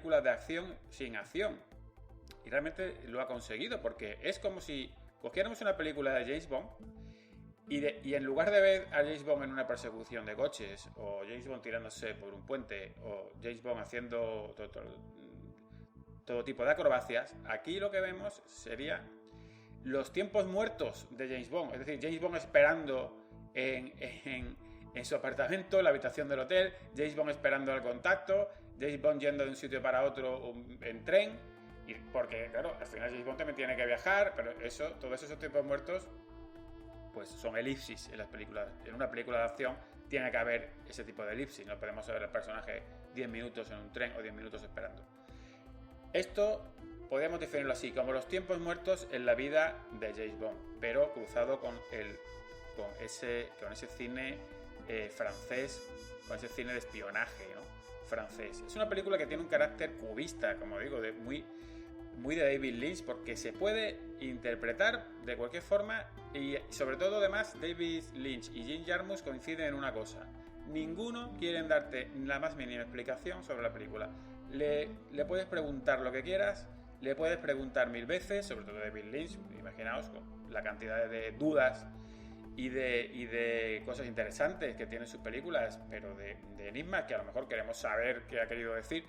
película de acción sin acción. Y realmente lo ha conseguido, porque es como si cogiéramos una película de James Bond y en lugar de ver a James Bond en una persecución de coches, o James Bond tirándose por un puente, o James Bond haciendo todo tipo de acrobacias, aquí lo que vemos sería los tiempos muertos de James Bond. Es decir, James Bond esperando en su apartamento, en la habitación del hotel, James Bond esperando el contacto, James Bond yendo de un sitio para otro en tren, y porque claro, al final James Bond también tiene que viajar, pero todos esos tiempos muertos pues son elipsis en las películas. En una película de acción tiene que haber ese tipo de elipsis, no podemos ver al personaje 10 minutos en un tren o 10 minutos esperando. Esto podríamos definirlo así, como los tiempos muertos en la vida de James Bond, pero cruzado con ese cine francés, con ese cine de espionaje, ¿no? Francés. Es una película que tiene un carácter cubista, como digo, muy de David Lynch, porque se puede interpretar de cualquier forma y sobre todo además David Lynch y Jim Jarmusch coinciden en una cosa: ninguno quieren darte la más mínima explicación sobre la película. Le puedes preguntar lo que quieras, le puedes preguntar 1000 veces, sobre todo David Lynch, imaginaos con la cantidad de dudas y de cosas interesantes que tienen sus películas, pero de enigmas que a lo mejor queremos saber qué ha querido decir.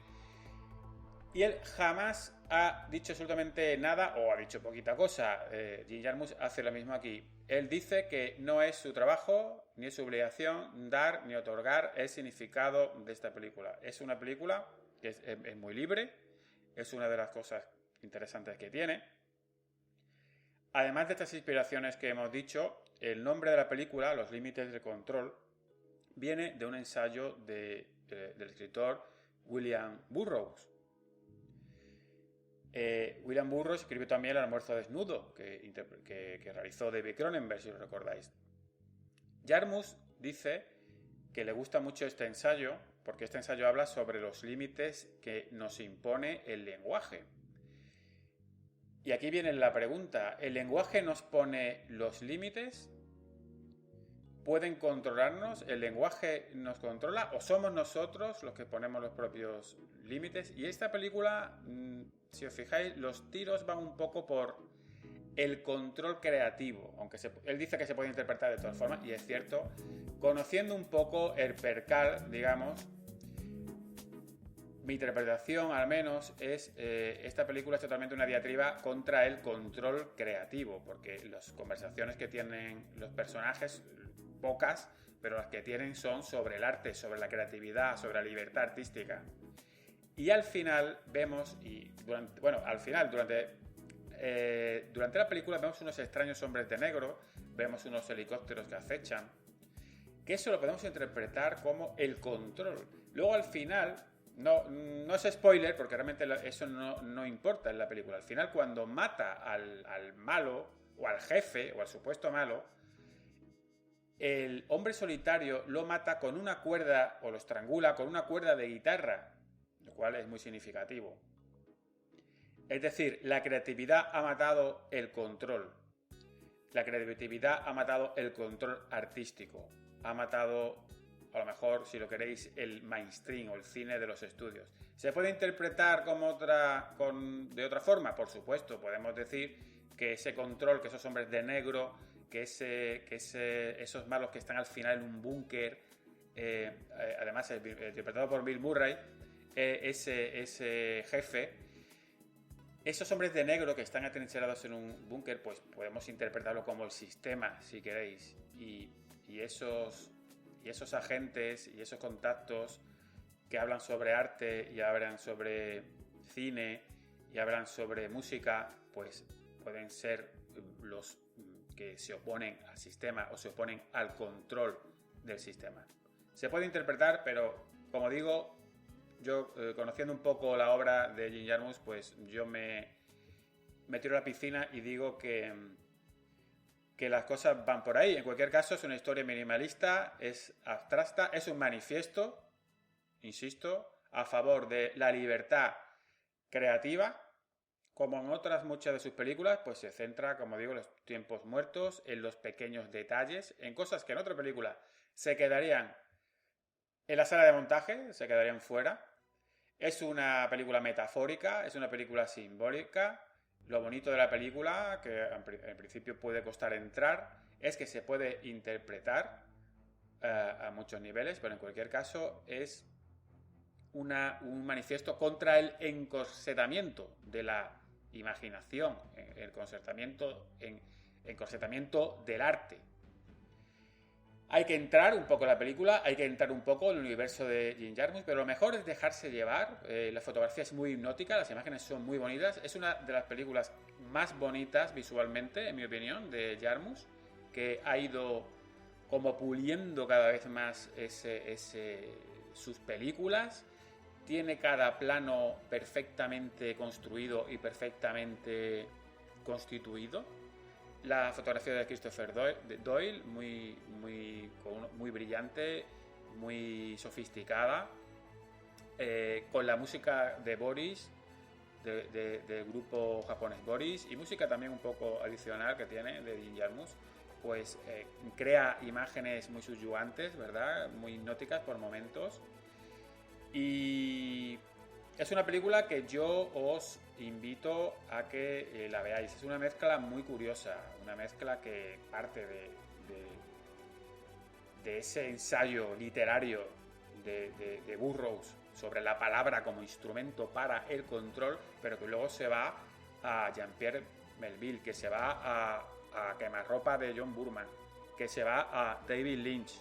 Y él jamás ha dicho absolutamente nada, o ha dicho poquita cosa. Jim Jarmusch hace lo mismo aquí. Él dice que no es su trabajo, ni es su obligación dar ni otorgar el significado de esta película. Es una película que es muy libre, es una de las cosas interesantes que tiene. Además de estas inspiraciones que hemos dicho, el nombre de la película, Los límites del control, viene de un ensayo del escritor William Burroughs. William Burroughs escribió también El almuerzo desnudo, que realizó David Cronenberg, si lo recordáis. Jarmusch dice que le gusta mucho este ensayo, porque este ensayo habla sobre los límites que nos impone el lenguaje. Y aquí viene la pregunta: ¿el lenguaje nos pone los límites? ¿Pueden controlarnos? ¿El lenguaje nos controla? ¿O somos nosotros los que ponemos los propios límites? Y esta película, si os fijáis, los tiros van un poco por el control creativo, aunque él dice que se puede interpretar de todas formas, y es cierto, conociendo un poco el percal, digamos. Mi interpretación, al menos, es esta película es totalmente una diatriba contra el control creativo, porque las conversaciones que tienen los personajes, pocas, pero las que tienen son sobre el arte, sobre la creatividad, sobre la libertad artística. Y al final vemos, durante la película vemos unos extraños hombres de negro, vemos unos helicópteros que acechan, que eso lo podemos interpretar como el control. Luego al final, no es spoiler, porque realmente eso no importa en la película. Al final, cuando mata al malo, o al jefe, o al supuesto malo, el hombre solitario lo mata con una cuerda, o lo estrangula con una cuerda de guitarra, lo cual es muy significativo. Es decir, la creatividad ha matado el control. La creatividad ha matado el control artístico. Ha matado, a lo mejor, si lo queréis, el mainstream o el cine de los estudios. ¿Se puede interpretar de otra forma? Por supuesto, podemos decir que ese control, que esos hombres de negro, que esos malos que están al final en un búnker, además interpretado por Bill Murray, ese jefe, esos hombres de negro que están atrincherados en un búnker, pues podemos interpretarlo como el sistema, si queréis, y esos agentes y esos contactos que hablan sobre arte y hablan sobre cine y hablan sobre música, pues pueden ser los que se oponen al sistema o se oponen al control del sistema. Se puede interpretar, pero como digo, yo conociendo un poco la obra de Jim Jarmusch, pues yo me tiro a la piscina y digo que las cosas van por ahí. En cualquier caso, es una historia minimalista, es abstracta, es un manifiesto, insisto, a favor de la libertad creativa. Como en otras muchas de sus películas, pues se centra, como digo, en los tiempos muertos, en los pequeños detalles, en cosas que en otra película se quedarían en la sala de montaje, se quedarían fuera. Es una película metafórica, es una película simbólica. Lo bonito de la película, que en principio puede costar entrar, es que se puede interpretar a muchos niveles, pero en cualquier caso es un manifiesto contra el encorsetamiento de la imaginación, el encorsetamiento del arte. Hay que entrar un poco en la película, hay que entrar un poco en el universo de Jim Jarmusch, pero lo mejor es dejarse llevar. La fotografía es muy hipnótica, las imágenes son muy bonitas. Es una de las películas más bonitas visualmente, en mi opinión, de Jarmusch, que ha ido como puliendo cada vez más sus películas. Tiene cada plano perfectamente construido y perfectamente constituido. La fotografía de Christopher Doyle, muy brillante, muy sofisticada, con la música de Boris, del grupo japonés Boris, y música también un poco adicional que tiene de Jim Jarmusch, pues crea imágenes muy subyugantes, ¿verdad? Muy hipnóticas por momentos. Y es una película que yo os invito a que la veáis. Es una mezcla muy curiosa, una mezcla que parte de ese ensayo literario de Burroughs sobre la palabra como instrumento para el control, pero que luego se va a Jean-Pierre Melville, que se va a Quemarropa de John Boorman, que se va a David Lynch,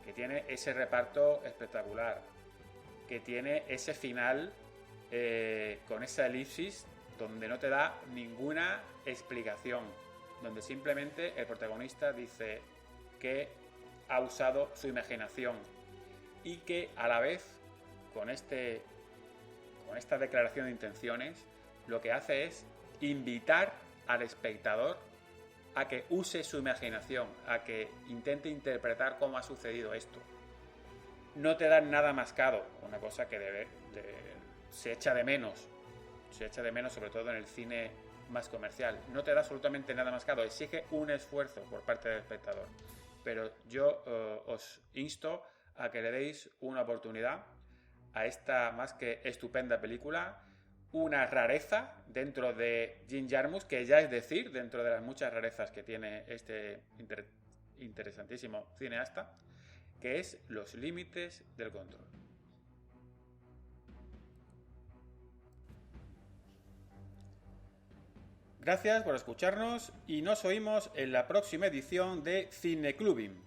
que tiene ese reparto espectacular, que tiene ese final con esa elipsis donde no te da ninguna explicación, donde simplemente el protagonista dice que ha usado su imaginación y que a la vez con esta declaración de intenciones lo que hace es invitar al espectador a que use su imaginación, a que intente interpretar cómo ha sucedido esto. No te dan nada mascado, una cosa que se echa de menos sobre todo en el cine más comercial. No te da absolutamente nada mascado, exige un esfuerzo por parte del espectador. Pero yo os insto a que le deis una oportunidad a esta más que estupenda película, una rareza dentro de Jim Jarmusch, que ya es decir, dentro de las muchas rarezas que tiene este interesantísimo cineasta, que es Los límites del control. Gracias por escucharnos y nos oímos en la próxima edición de Cineclubing.